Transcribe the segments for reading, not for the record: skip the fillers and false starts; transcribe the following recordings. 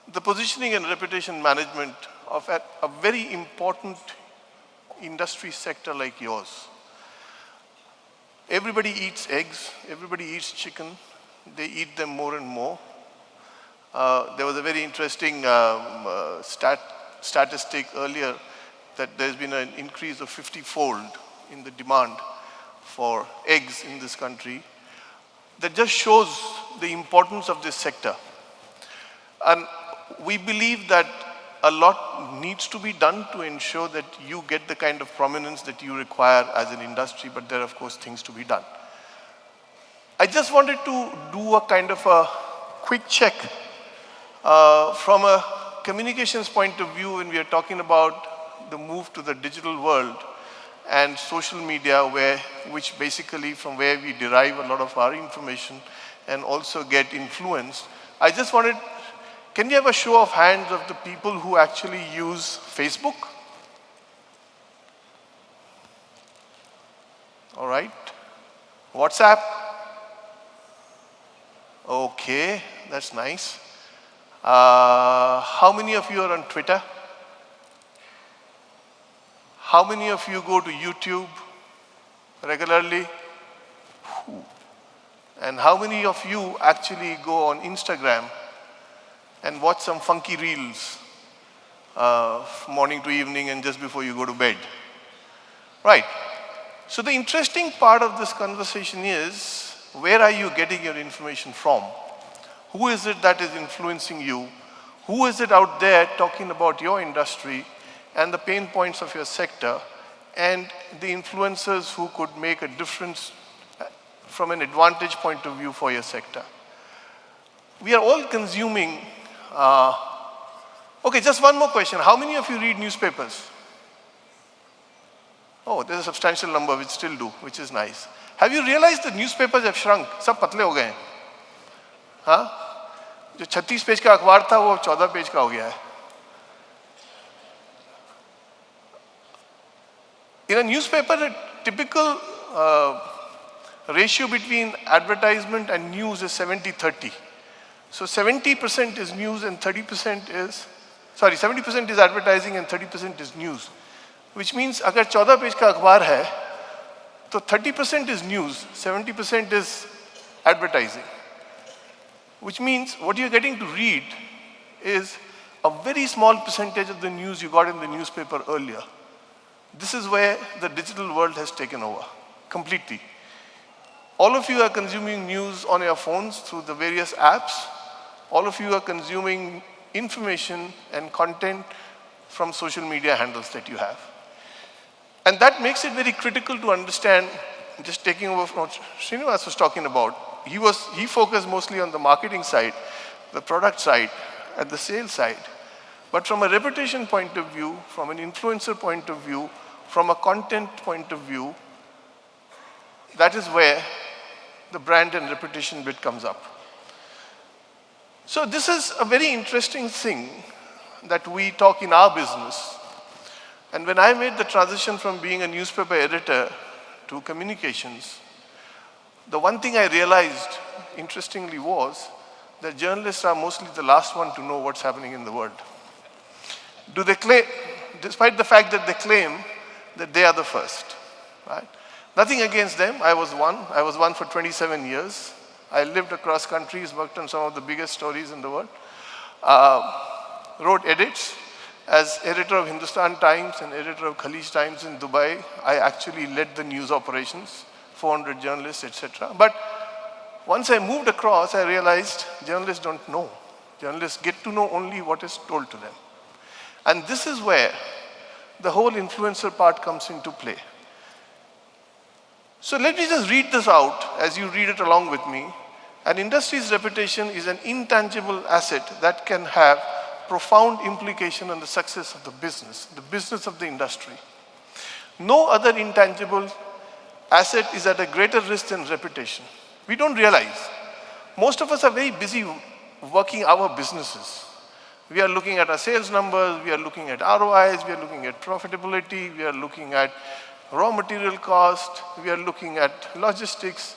the positioning and reputation management of a very important industry sector like yours. Everybody eats eggs, everybody eats chicken, they eat them more and more. There was a very interesting statistic earlier that there's been an increase of 50-fold in the demand for eggs in this country. That just shows the importance of this sector. And we believe that a lot needs to be done to ensure that you get the kind of prominence that you require as an industry, but there are, of course, things to be done. I just wanted to do a kind of a quick check from a communications point of view when we are talking about the move to the digital world and social media, which basically from where we derive a lot of our information and also get influenced. I just wanted, can we have a show of hands of the people who actually use Facebook? All right. WhatsApp? Okay, that's nice. How many of you are on Twitter? How many of you go to YouTube regularly? And how many of you actually go on Instagram and watch some funky reels morning to evening and just before you go to bed? Right. So the interesting part of this conversation is, where are you getting your information from? Who is it that is influencing you? Who is it out there talking about your industry and the pain points of your sector, and the influencers who could make a difference from an advantage point of view for your sector? We are all consuming, okay, just one more question. How many of you read newspapers? Oh, there's a substantial number which still do, which is nice. Have you realized that newspapers have shrunk? सब पतले हो गए हैं. हाँ? जो 36 page का अखबार था वो 14 पेज का हो गया है. In a newspaper, a typical ratio between advertisement and news is 70-30. So 70% is news and 30% is, 70% is advertising and 30% is news. Which means अगर 14 पेज का अखबार है, तो 30% is news, 70% is advertising. Which means what you're getting to read is a very small percentage of the news you got in the newspaper earlier. This is where the digital world has taken over completely. All of you are consuming news on your phones through the various apps. All of you are consuming information and content from social media handles that you have. And that makes it very critical to understand, just taking over from what Srinivas was talking about. He focused mostly on the marketing side, the product side, and the sales side. But from a reputation point of view, from an influencer point of view, from a content point of view, that is where the brand and reputation bit comes up. So this is a very interesting thing that we talk in our business. And when I made the transition from being a newspaper editor to communications, the one thing I realized, interestingly, was that journalists are mostly the last one to know what's happening in the world. Do they claim, despite the fact that they claim that they are the first, right? Nothing against them. I was one for 27 years. I lived across countries, worked on some of the biggest stories in the world, wrote edits. As editor of Hindustan Times and editor of Khalij Times in Dubai, I actually led the news operations, 400 journalists, etc. But once I moved across, I realized journalists don't know. Journalists get to know only what is told to them. And this is where the whole influencer part comes into play. So let me just read this out as you read it along with me. An industry's reputation is an intangible asset that can have profound implication on the success of the business of the industry. No other intangible asset is at a greater risk than reputation. We don't realize. Most of us are very busy working our businesses. We are looking at our sales numbers, we are looking at ROIs, we are looking at profitability, we are looking at raw material cost, we are looking at logistics.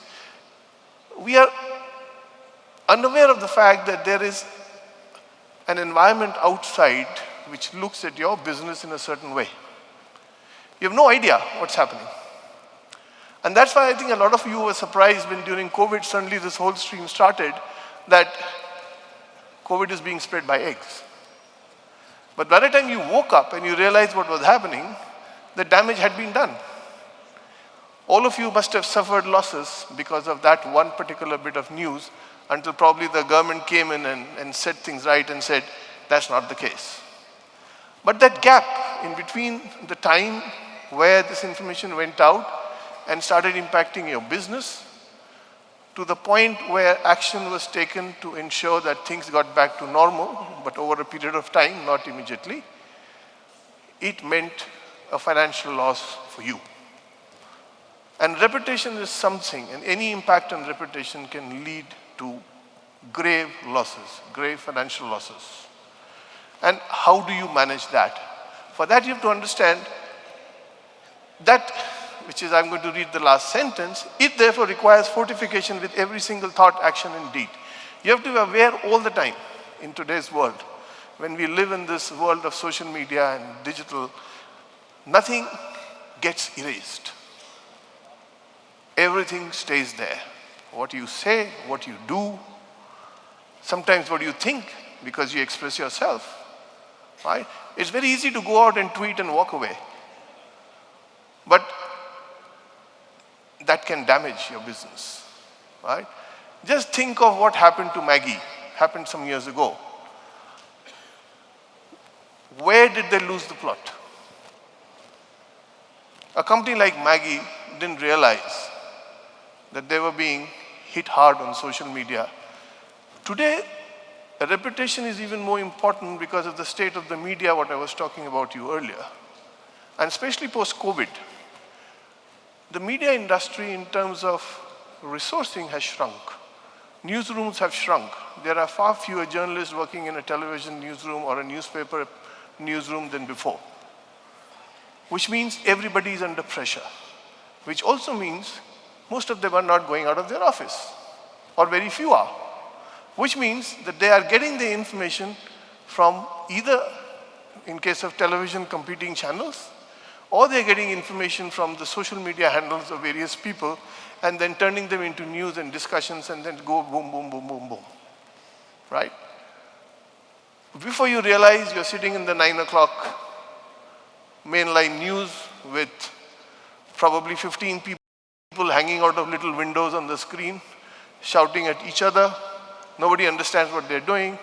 We are unaware of the fact that there is an environment outside which looks at your business in a certain way. You have no idea what's happening. And that's why I think a lot of you were surprised when during COVID suddenly this whole stream started that COVID is being spread by eggs. But by the time you woke up and you realized what was happening, the damage had been done. All of you must have suffered losses because of that one particular bit of news until probably the government came in and set things right and said, that's not the case. But that gap in between the time where this information went out and started impacting your business to the point where action was taken to ensure that things got back to normal, but over a period of time, not immediately, it meant a financial loss for you. And reputation is something, and any impact on reputation can lead to grave losses, grave financial losses. And how do you manage that? For that, you have to understand that, which is, I'm going to read the last sentence, it therefore requires fortification with every single thought, action, and deed. You have to be aware all the time in today's world. When we live in this world of social media and digital, nothing gets erased. Everything stays there. What you say, what you do, sometimes what you think, because you express yourself, right? It's very easy to go out and tweet and walk away. But that can damage your business, right? Just think of what happened to Maggie, happened some years ago. Where did they lose the plot? A company like Maggie didn't realize that they were being hit hard on social media. Today, a reputation is even more important because of the state of the media, what I was talking about you earlier. And especially post-COVID, the media industry in terms of resourcing has shrunk. Newsrooms have shrunk. There are far fewer journalists working in a television newsroom or a newspaper newsroom than before, which means everybody is under pressure, which also means most of them are not going out of their office, or very few are, which means that they are getting the information from either, in case of television, competing channels, or they're getting information from the social media handles of various people and then turning them into news and discussions and then go boom, boom, boom, boom, boom, right? Before you realize you're sitting in the 9 o'clock mainline news with probably 15 people hanging out of little windows on the screen, shouting at each other. Nobody understands what they're doing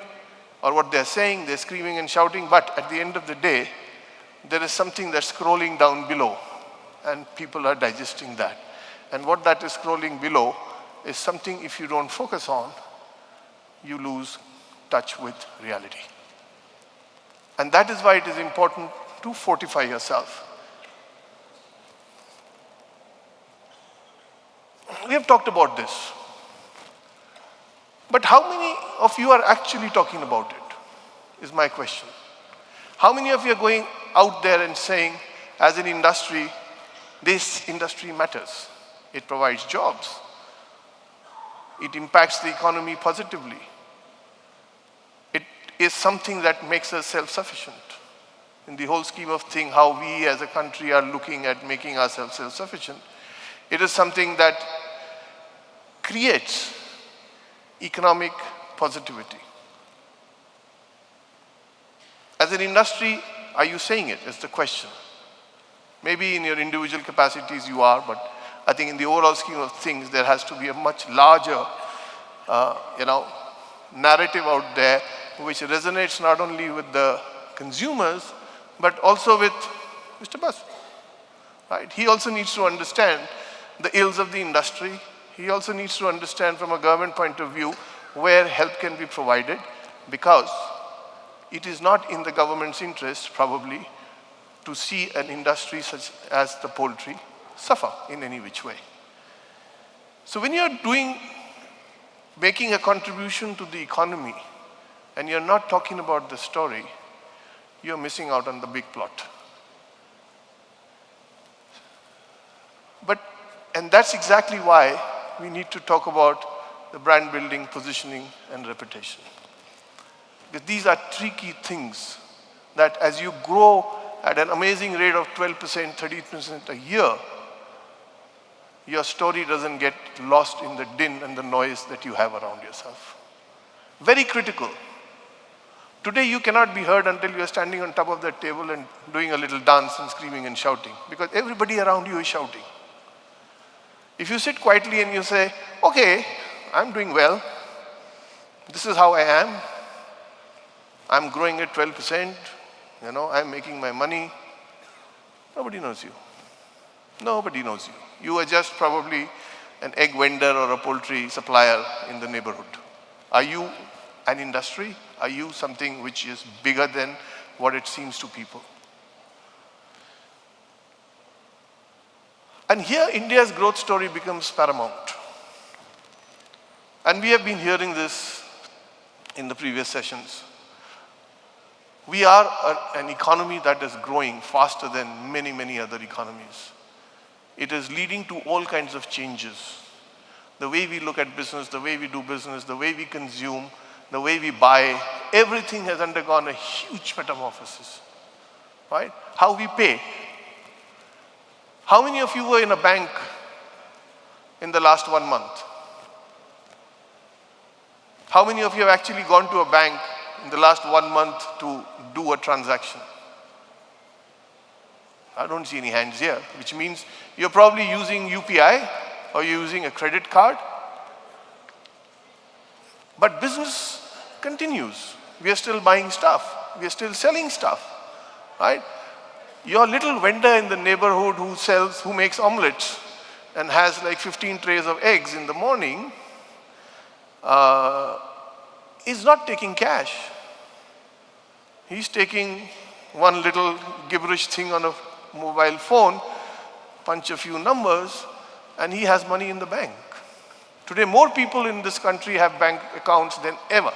or what they're saying. They're screaming and shouting, but at the end of the day, there is something that's scrolling down below, and people are digesting that. And what that is scrolling below is something, if you don't focus on, you lose touch with reality. And that is why it is important to fortify yourself. We have talked about this. But how many of you are actually talking about it, is my question. How many of you are going out there and saying, as an industry, this industry matters. It provides jobs. It impacts the economy positively. It is something that makes us self-sufficient. In the whole scheme of things, how we as a country are looking at making ourselves self-sufficient, it is something that creates economic positivity. As an industry, are you saying it? Is the question. Maybe in your individual capacities you are, but I think in the overall scheme of things, there has to be a much larger, narrative out there which resonates not only with the consumers, but also with Mr. Basu, right? He also needs to understand the ills of the industry. He also needs to understand from a government point of view where help can be provided, because it is not in the government's interest, probably, to see an industry such as the poultry suffer in any which way. So when you're making a contribution to the economy, and you're not talking about the story, you're missing out on the big plot. And that's exactly why we need to talk about the brand building, positioning, and reputation. Because these are three key things that as you grow at an amazing rate of 12%, 13% a year, your story doesn't get lost in the din and the noise that you have around yourself. Very critical. Today you cannot be heard until you are standing on top of that table and doing a little dance and screaming and shouting, because everybody around you is shouting. If you sit quietly and you say, okay, I'm doing well, this is how I am, I'm growing at 12%, I'm making my money, nobody knows you. Nobody knows you. You are just probably an egg vendor or a poultry supplier in the neighborhood. Are you an industry? Are you something which is bigger than what it seems to people? And here India's growth story becomes paramount. And we have been hearing this in the previous sessions. We are an economy that is growing faster than many, many other economies. It is leading to all kinds of changes. The way we look at business, the way we do business, the way we consume, the way we buy, everything has undergone a huge metamorphosis, right? How we pay. How many of you were in a bank in the last 1 month? How many of you have actually gone to a bank in the last 1 month to do a transaction? I don't see any hands here, which means you're probably using UPI or you're using a credit card. But business continues. We are still buying stuff. We are still selling stuff, right? Your little vendor in the neighborhood who makes omelets and has like 15 trays of eggs in the morning is not taking cash. He's taking one little gibberish thing on a mobile phone, punch a few numbers, and he has money in the bank. Today, more people in this country have bank accounts than ever.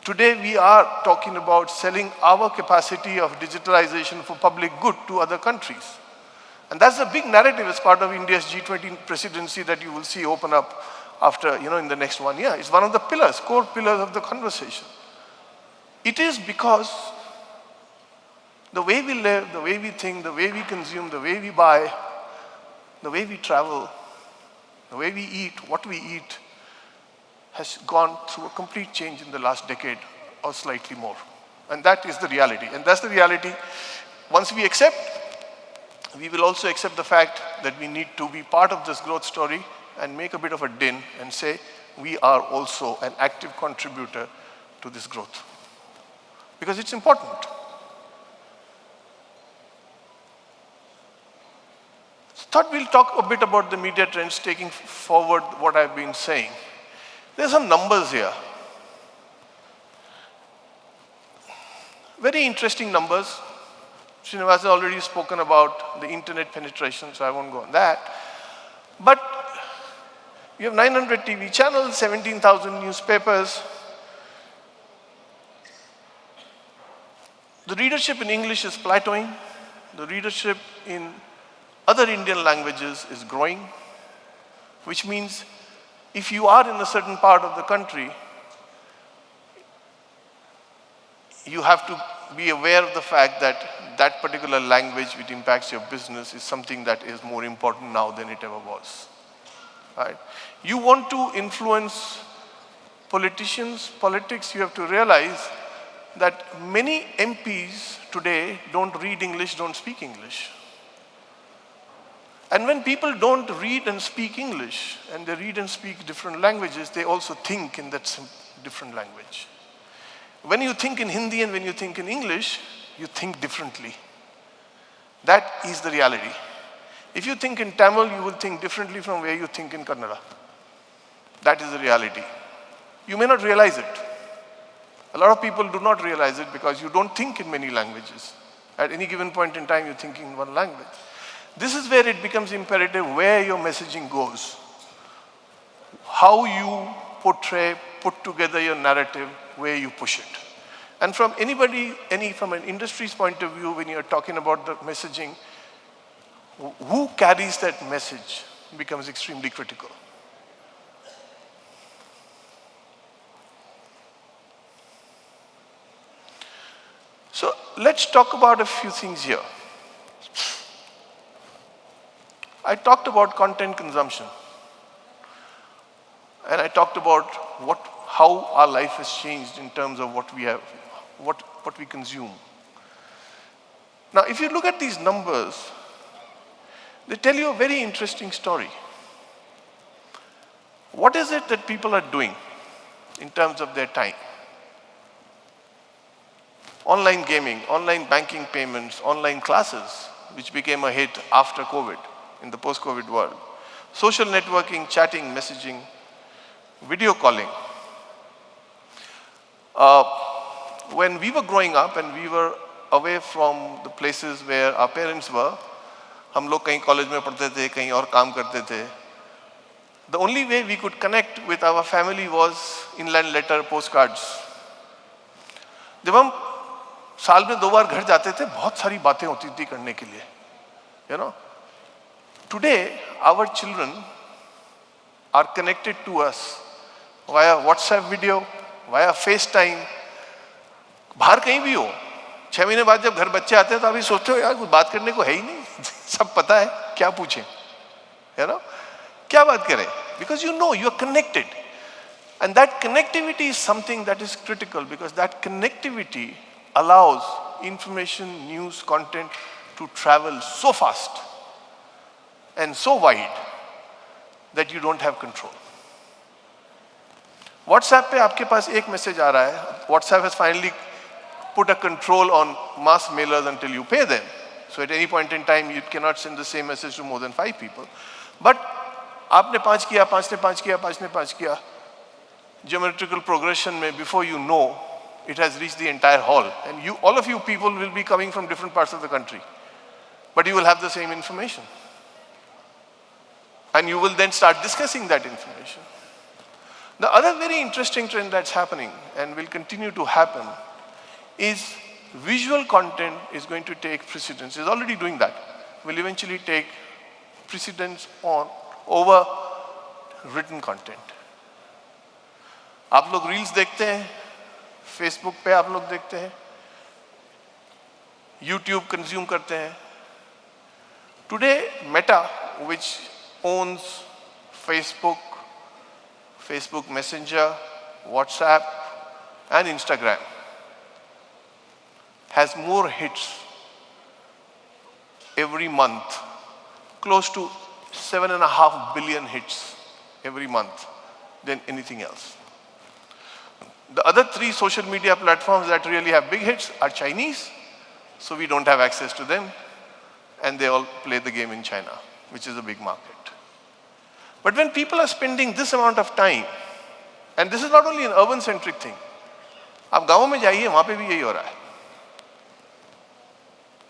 Today, we are talking about selling our capacity of digitalization for public good to other countries. And that's a big narrative as part of India's G20 presidency that you will see open up after, in the next 1 year. It's one of the pillars, core pillars of the conversation. It is because the way we live, the way we think, the way we consume, the way we buy, the way we travel, the way we eat, what we eat, has gone through a complete change in the last decade or slightly more. And that is the reality. And that's the reality. Once we accept, we will also accept the fact that we need to be part of this growth story and make a bit of a din and say we are also an active contributor to this growth. Because it's important. Thought we'll talk a bit about the media trends, taking forward what I've been saying. There's some numbers here. Very interesting numbers. Srinivas has already spoken about the internet penetration, so I won't go on that. But you have 900 TV channels, 17,000 newspapers. The readership in English is plateauing. The readership in other Indian languages is growing, which means if you are in a certain part of the country, you have to be aware of the fact that that particular language which impacts your business is something that is more important now than it ever was. Right? You want to influence politics, you have to realize that many MPs today don't read English, don't speak English. And when people don't read and speak English, and they read and speak different languages, they also think in that different language. When you think in Hindi and when you think in English, you think differently. That is the reality. If you think in Tamil, you will think differently from where you think in Kannada. That is the reality. You may not realize it. A lot of people do not realize it because you don't think in many languages. At any given point in time, you think in one language. This is where it becomes imperative where your messaging goes. How you put together your narrative, where you push it. And from from an industry's point of view, when you're talking about the messaging, who carries that message becomes extremely critical. So let's talk about a few things here. I talked about content consumption. And I talked about how our life has changed in terms of what we have, what we consume. Now, if you look at these numbers, they tell you a very interesting story. What is it that people are doing in terms of their time? Online gaming, online banking payments, online classes, which became a hit after COVID, in the post-COVID world. Social networking, chatting, messaging, video calling. When we were growing up and we were away from the places where our parents were, हम लोग कहीं college में पढ़ते थे, कहीं और काम करते थे. The only way we could connect with our family was inland letter, postcards. जब हम साल में 2 बार घर जाते थे, बहुत सारी बातें होती थी करने के लिए. You know, today our children are connected to us via WhatsApp video, via FaceTime. बाहर कहीं भी हो, 6 महीने बाद जब घर बच्चे आते हैं तो अभी सोचते हो यार कुछ बात करने को है ही नहीं, सब पता है, क्या पूछें, you know, क्या बात करें? Because you know, you are connected. And that connectivity is something that is critical because that connectivity allows information, news, content to travel so fast and so wide that you don't have control. WhatsApp पे आपके पास एक message आ रहा है. WhatsApp has finally put a control on mass mailers until you pay them. So at any point in time, you cannot send the same message to more than 5 people. But आपने 5 किया, 5 ने 5 किया, 5 ने 5 किया. Geometrical progression में, before you know, it has reached the entire hall. And you, all of you people will be coming from different parts of the country. But you will have the same information. And you will then start discussing that information. The other very interesting trend that's happening and will continue to happen is visual content is going to take precedence. It's already doing that. Will eventually take precedence over written content. आप लोग reels देखते हैं, Facebook पे आप लोग देखते हैं, YouTube consume करते हैं. Today, Meta, which owns Facebook, Facebook Messenger, WhatsApp, and Instagram, has more hits every month, close to 7.5 billion hits every month than anything else. The other 3 social media platforms that really have big hits are Chinese, so we don't have access to them, and they all play the game in China, which is a big market. But when people are spending this amount of time, and this is not only an urban-centric thing, आप गाँव में जाइए, वहाँ पे भी यही हो रहा है.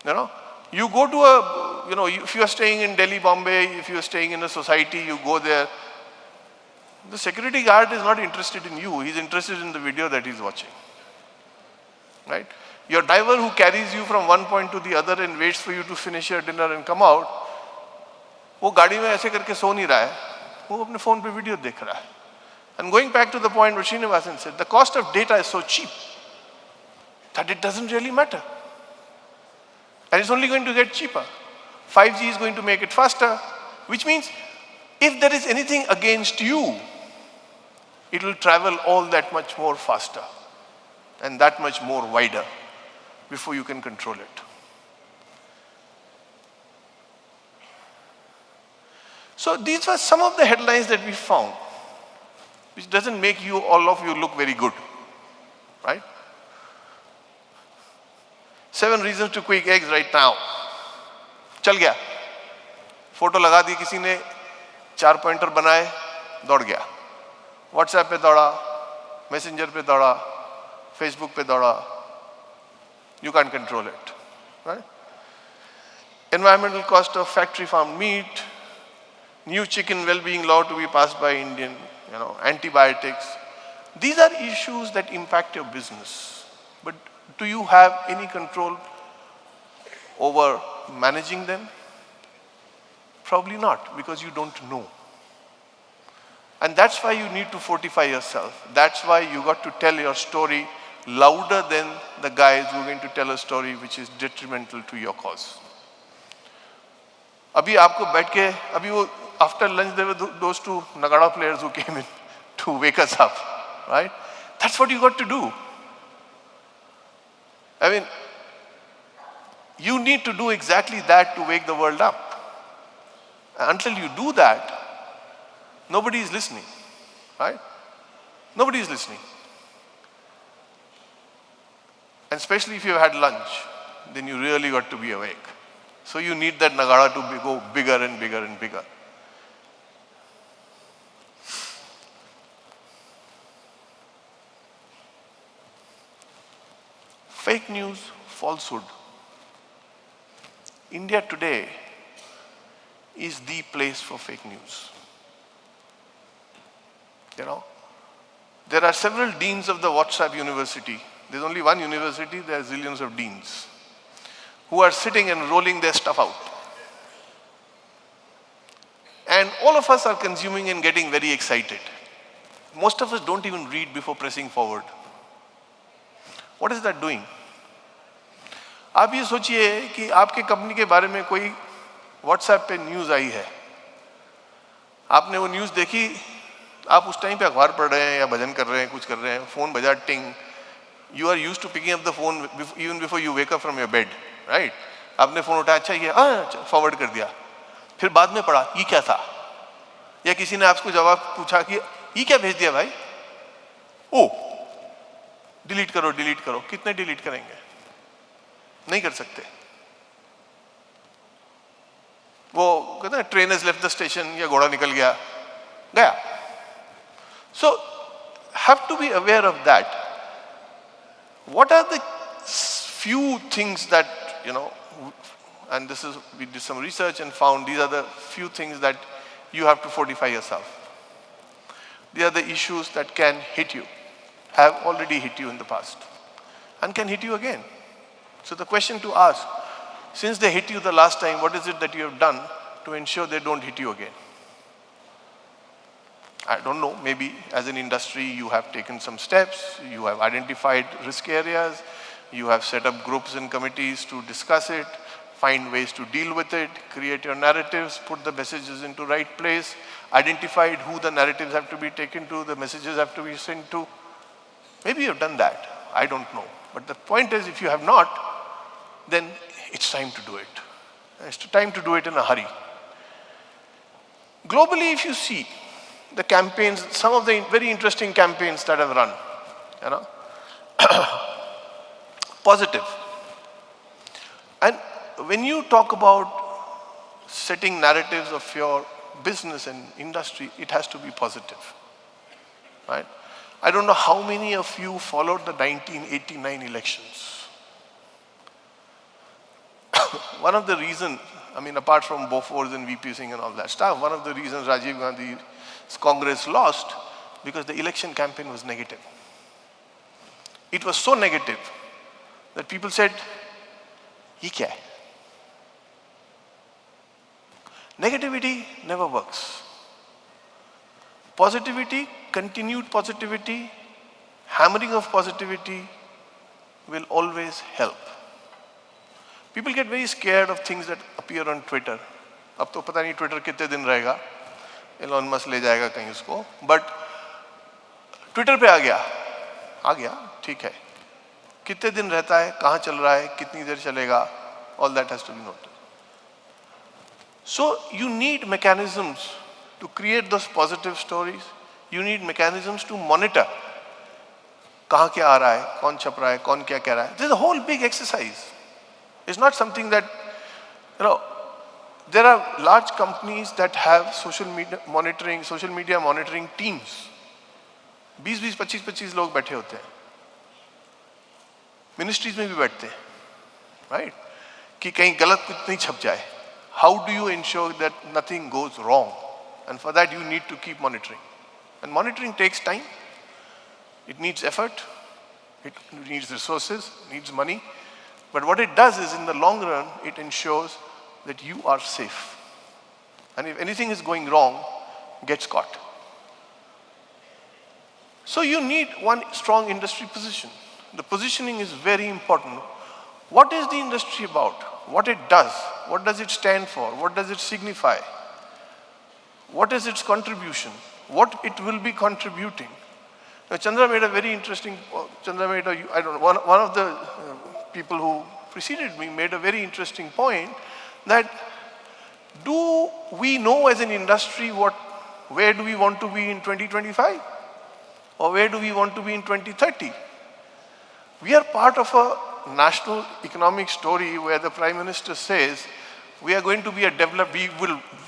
You know, you go to a, you know, if you are staying in Delhi, Bombay, if you are staying in a society, you go there, the security guard is not interested in you, he's interested in the video that he's watching. Right? Your driver who carries you from one point to the other and waits for you to finish your dinner and come out, वो गाड़ी में ऐसे करके सो नहीं रहा है, वो अपने phone पे video देख रहा है. And going back to the point what Srinivasan said, the cost of data is so cheap that it doesn't really matter. And it's only going to get cheaper. 5G is going to make it faster, which means if there is anything against you, it will travel all that much more faster and that much more wider before you can control it. So these were some of the headlines that we found, which doesn't make you, all of you, look very good, right? 7 reasons to cook eggs right now. चल गया. Photo लगा दी किसी ने, 4 pointer बनाए, दौड़ गया. WhatsApp पे दौड़ा, मैसेंजर पे दौड़ा, फेसबुक पे दौड़ा. You can't control it, right? Environmental cost of factory farmed meat, new chicken well-being law to be passed by Indian, you know, antibiotics. These are issues that impact your business. But do you have any control over managing them? Probably not, because you don't know. And that's why you need to fortify yourself. That's why you got to tell your story louder than the guys who are going to tell a story which is detrimental to your cause. Abhi aapko baith ke, abhi wo, after lunch there were those two Nagada players who came in to wake us up, right? That's what you got to do. I mean, you need to do exactly that to wake the world up. Until you do that, nobody is listening, right? Nobody is listening. And especially if you had lunch, then you really got to be awake. So you need that Nagada to go bigger and bigger and bigger. Fake news, falsehood. India today is the place for fake news. You know, there are several deans of the WhatsApp university. There's only one university, there are zillions of deans who are sitting and rolling their stuff out. And all of us are consuming and getting very excited. Most of us don't even read before pressing forward. What is that doing? आप ये सोचिए कि आपके company के बारे में कोई WhatsApp पे न्यूज़ आई है, आपने वो न्यूज़ देखी, आप उस टाइम पे अखबार पढ़ रहे हैं या भजन कर रहे हैं, कुछ कर रहे हैं, फोन बजा, टिंग, you are used to picking up the phone even before you wake up from your bed, right? आपने फोन उठाया, अच्छा ये फॉरवर्ड कर दिया, फिर बाद में पढ़ा ये क्या था, या किसी ने आपको जवाब पूछा कि ये क्या भेज दिया भाई, ओ डिलीट करो, कितने डिलीट करेंगे, नहीं कर सकते. वो कहते हैं train has left the station, या घोड़ा निकल गया. So have to be aware of that. What are the few things that, you know, and this is, we did some research and found these are the few things that you have to fortify yourself. These are the issues that can hit you, have already hit you in the past, and can hit you again. So the question to ask, since they hit you the last time, what is it that you have done to ensure they don't hit you again? I don't know, maybe as an industry you have taken some steps, you have identified risk areas, you have set up groups and committees to discuss it, find ways to deal with it, create your narratives, put the messages into right place, identified who the narratives have to be taken to, the messages have to be sent to. Maybe you have done that, I don't know. But the point is, if you have not, then it's time to do it. It's time to do it in a hurry. Globally, if you see the campaigns, some of the very interesting campaigns that have run, you know, positive. And when you talk about setting narratives of your business and industry, it has to be positive, right? I don't know how many of you followed the 1989 elections. One of the reasons, I mean, apart from Bofors and VP Singh and all that stuff, one of the reasons Rajiv Gandhi's Congress lost, because the election campaign was negative. It was so negative that people said, "Ye kya hai?" Negativity never works. Positivity, continued positivity, hammering of positivity will always help. People get very scared of things that appear on Twitter. अब तो पता नहीं Twitter कितने दिन रहेगा, Elon Musk ले जाएगा कहीं उसको, but Twitter पे आ गया, ठीक है. कितने दिन रहता है, कहाँ चल रहा है, कितनी देर चलेगा, all that has to be noted. So you need mechanisms to create those positive stories. You need mechanisms to monitor कहाँ क्या आ रहा है, कौन छप रहा है, कौन क्या कह रहा है. This is a whole big exercise. It's not something that, you know, there are large companies that have social media monitoring teams. 20-20, 25-25 लोग बैठे होते हैं. Ministries में भी बैठते हैं, right? कि कहीं गलत कुछ नहीं छप जाए. How do you ensure that nothing goes wrong? And for that you need to keep monitoring. And monitoring takes time. It needs effort. It needs resources, needs money. But what it does is, in the long run, it ensures that you are safe. And if anything is going wrong, gets caught. So you need one strong industry position. The positioning is very important. What is the industry about? What it does? What does it stand for? What does it signify? What is its contribution? What it will be contributing? Now, Chandra made a very interesting, I don't know, one of the people who preceded me made a very interesting point that do we know as an industry where do we want to be in 2025? Or where do we want to be in 2030? We are part of a national economic story where the Prime Minister says we are going to be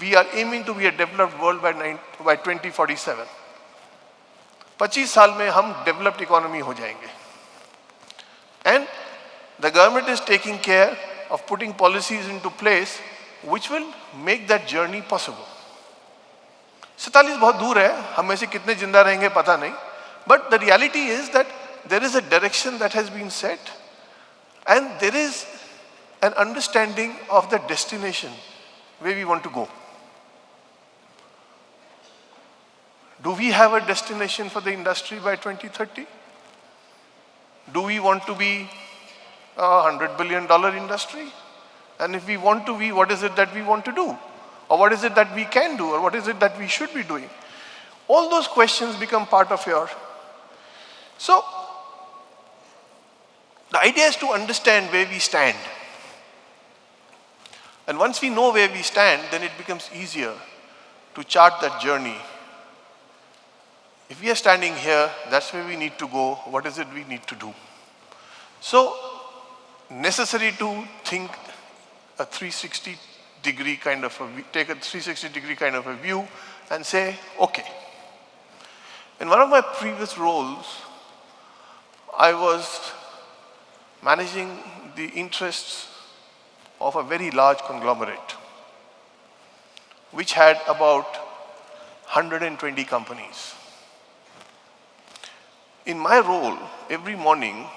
we are aiming to be a developed world by 2047. 25 साल में हम developed economy हो जाएंगे. And the government is taking care of putting policies into place which will make that journey possible. 47 बहुत दूर है, हम में से कितने जिंदा रहेंगे पता नहीं. But the reality is that there is a direction that has been set and there is an understanding of the destination where we want to go. Do we have a destination for the industry by 2030? Do we want to be a $100 billion industry? And if we want to be, what is it that we want to do? Or what is it that we can do? Or what is it that we should be doing? All those questions become part of your... So, the idea is to understand where we stand. And once we know where we stand, then it becomes easier to chart that journey. If we are standing here, that's where we need to go. What is it we need to do? So, necessary to think a 360-degree kind of take a 360-degree kind of a view and say, okay. In one of my previous roles, I was managing the interests of a very large conglomerate, which had about 120 companies. In my role, every morning,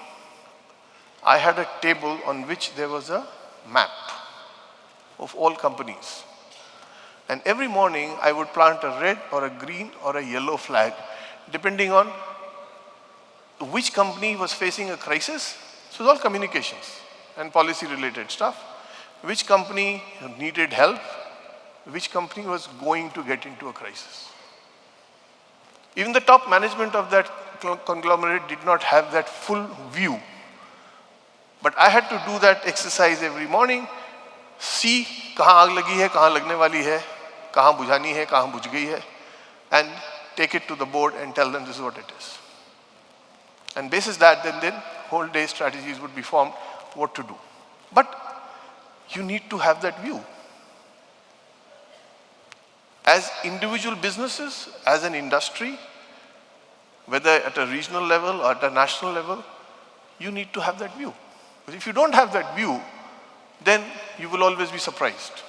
I had a table on which there was a map of all companies. And every morning, I would plant a red or a green or a yellow flag, depending on which company was facing a crisis. So it's all communications and policy-related stuff. Which company needed help, which company was going to get into a crisis. Even the top management of that conglomerate did not have that full view. But I had to do that exercise every morning, see कहाँ आग लगी है, कहाँ लगने वाली है, कहाँ बुझानी है, कहाँ बुझ गई है, and take it to the board and tell them this is what it is. And basis that, then whole day strategies would be formed what to do. But you need to have that view. As individual businesses, as an industry, whether at a regional level or at a national level, you need to have that view. Because if you don't have that view, then you will always be surprised.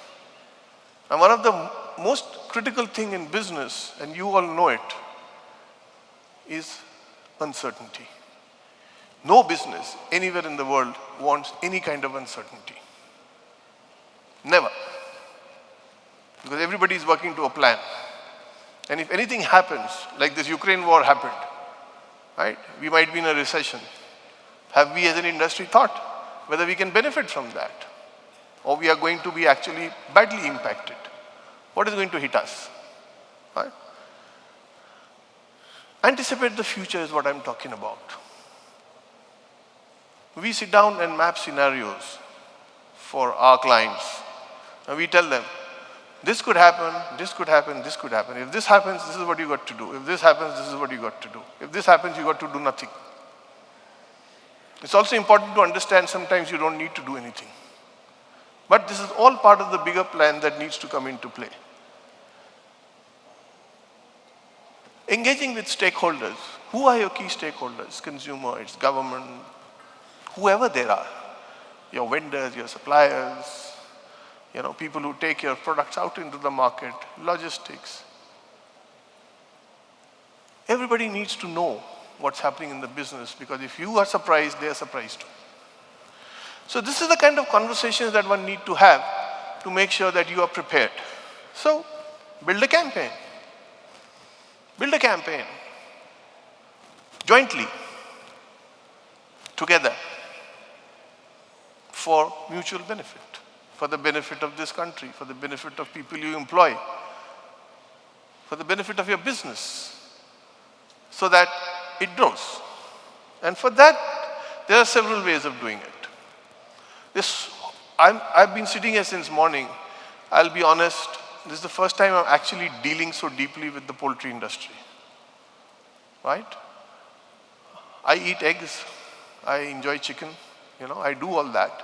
And one of the most critical thing in business, and you all know it, is uncertainty. No business anywhere in the world wants any kind of uncertainty. Never. Because everybody is working to a plan. And if anything happens, like this Ukraine war happened, right? We might be in a recession. Have we as an industry thought whether we can benefit from that? Or we are going to be actually badly impacted? What is going to hit us? Right? Anticipate the future is what I'm talking about. We sit down and map scenarios for our clients. And we tell them, this could happen, this could happen, this could happen. If this happens, this is what you got to do. If this happens, this is what you got to do. If this happens, you got to do nothing. It's also important to understand sometimes you don't need to do anything. But this is all part of the bigger plan that needs to come into play. Engaging with stakeholders. Who are your key stakeholders? Consumers, government, whoever there are. Your vendors, your suppliers, people who take your products out into the market, logistics. Everybody needs to know what's happening in the business, because if you are surprised, they are surprised too. So this is the kind of conversations that one need to have to make sure that you are prepared. So build a campaign. Build a campaign jointly. together for mutual benefit, for the benefit of this country, for the benefit of people you employ, for the benefit of your business, so that it grows. And for that, there are several ways of doing it. I've been sitting here since morning. I'll be honest, this is the first time I'm actually dealing so deeply with the poultry industry, right? I eat eggs, I enjoy chicken, I do all that.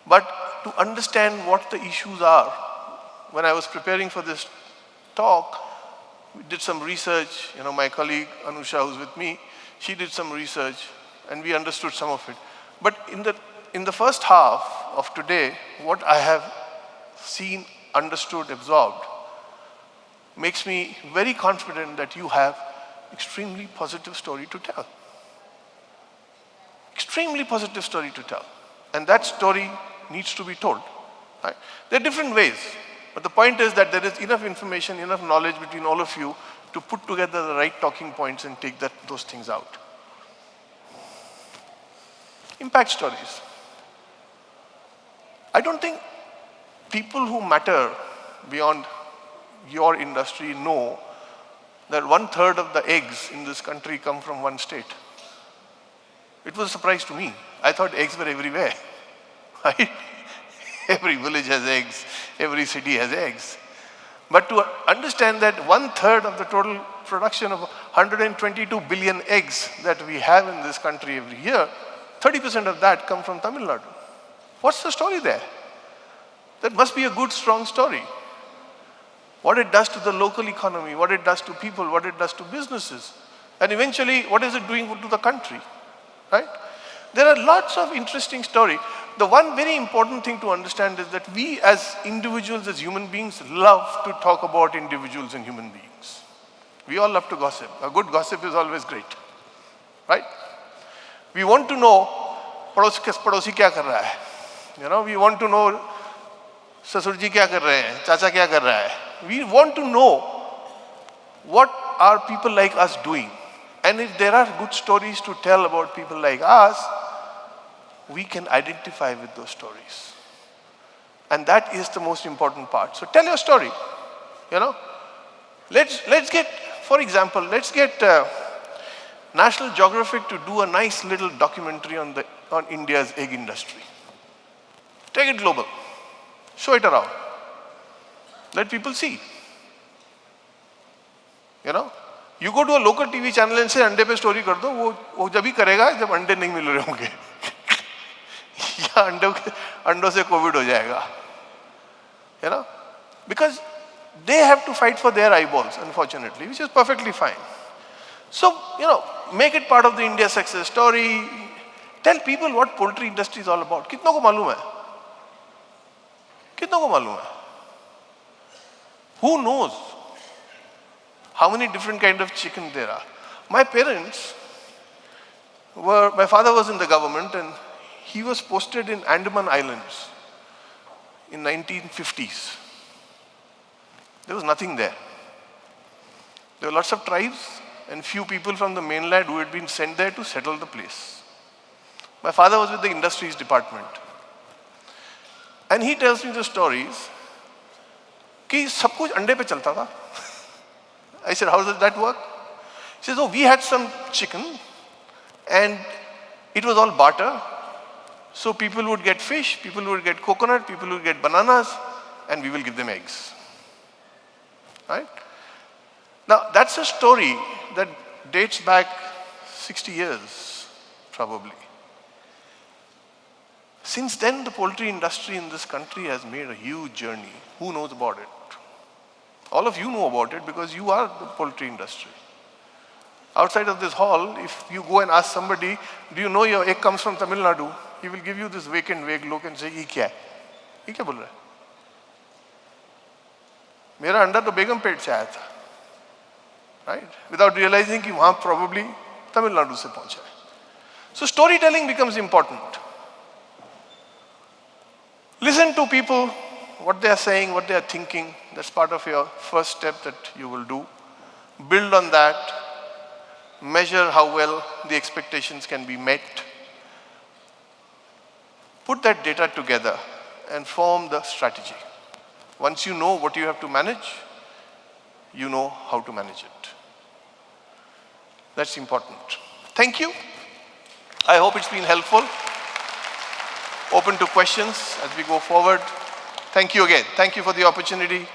But to understand what the issues are, when I was preparing for this talk, we did some research. My colleague Anusha, who's with me, she did some research, and we understood some of it. But in the first half of today, what I have seen, understood, absorbed, makes me very confident that you have extremely positive story to tell. Extremely positive story to tell. And that story needs to be told. Right? There are different ways. But the point is that there is enough information, enough knowledge between all of you to put together the right talking points and take those things out. Impact stories. I don't think people who matter beyond your industry know that 1/3 of the eggs in this country come from one state. It was a surprise to me. I thought eggs were everywhere. Right? Every village has eggs, every city has eggs. But to understand that 1/3 of the total production of 122 billion eggs that we have in this country every year, 30% of that come from Tamil Nadu. What's the story there? That must be a good, strong story. What it does to the local economy, what it does to people, what it does to businesses, and eventually what is it doing to the country, right? There are lots of interesting stories. The one very important thing to understand is that we as individuals, as human beings, love to talk about individuals and human beings. We all love to gossip. A good gossip is always great, right? We want to know padोसी क्या कर रहा है. We want to know ससुर जी क्या कर रहे हैं, चाचा क्या कर रहा है. We want to know what are people like us doing. And if there are good stories to tell about people like us, we can identify with those stories. And that is the most important part. So tell your story. Let's get, for example, let's get National Geographic to do a nice little documentary on India's egg industry. Take it global. Show it around. Let people see. You go to a local TV channel and say अंडे पे story कर दो, वो जब ही करेगा जब अंडे नहीं मिल रहे होंगे या अंडों से कोविड हो जाएगा. Because they have to fight for their eyeballs, unfortunately, which is perfectly fine. So, make it part of the India success story. Tell people what poultry industry is all about. कितनों को मालूम है? कितनों को मालूम है? Who knows how many different kinds of chicken there are? My father was in the government and he was posted in Andaman Islands in 1950s. There was nothing there. There were lots of tribes and few people from the mainland who had been sent there to settle the place. My father was with the industries department. And he tells me the stories कि सब कुछ अंडे पे चलता था. I said, how does that work? He says, we had some chicken and it was all barter. So people would get fish, people would get coconut, people would get bananas, and we will give them eggs. Right? Now, that's a story that dates back 60 years, probably. Since then, the poultry industry in this country has made a huge journey. Who knows about it? All of you know about it because you are the poultry industry. Outside of this hall, if you go and ask somebody, do you know your egg comes from Tamil Nadu? He will give you this vacant, vague look and say, ये क्या है? ये क्या बोल रहा है? मेरा अंडा तो बेगम पेट से आया था. Right? Without realizing कि वहाँ probably Tamil Nadu से पहुँचा है. So storytelling becomes important. Listen to people, what they are saying, what they are thinking. That's part of your first step that you will do. Build on that. Measure how well the expectations can be met. put that data together and form the strategy. Once you know what you have to manage, you know how to manage it. That's important. Thank you. I hope it's been helpful. Open to questions as we go forward. Thank you again. Thank you for the opportunity.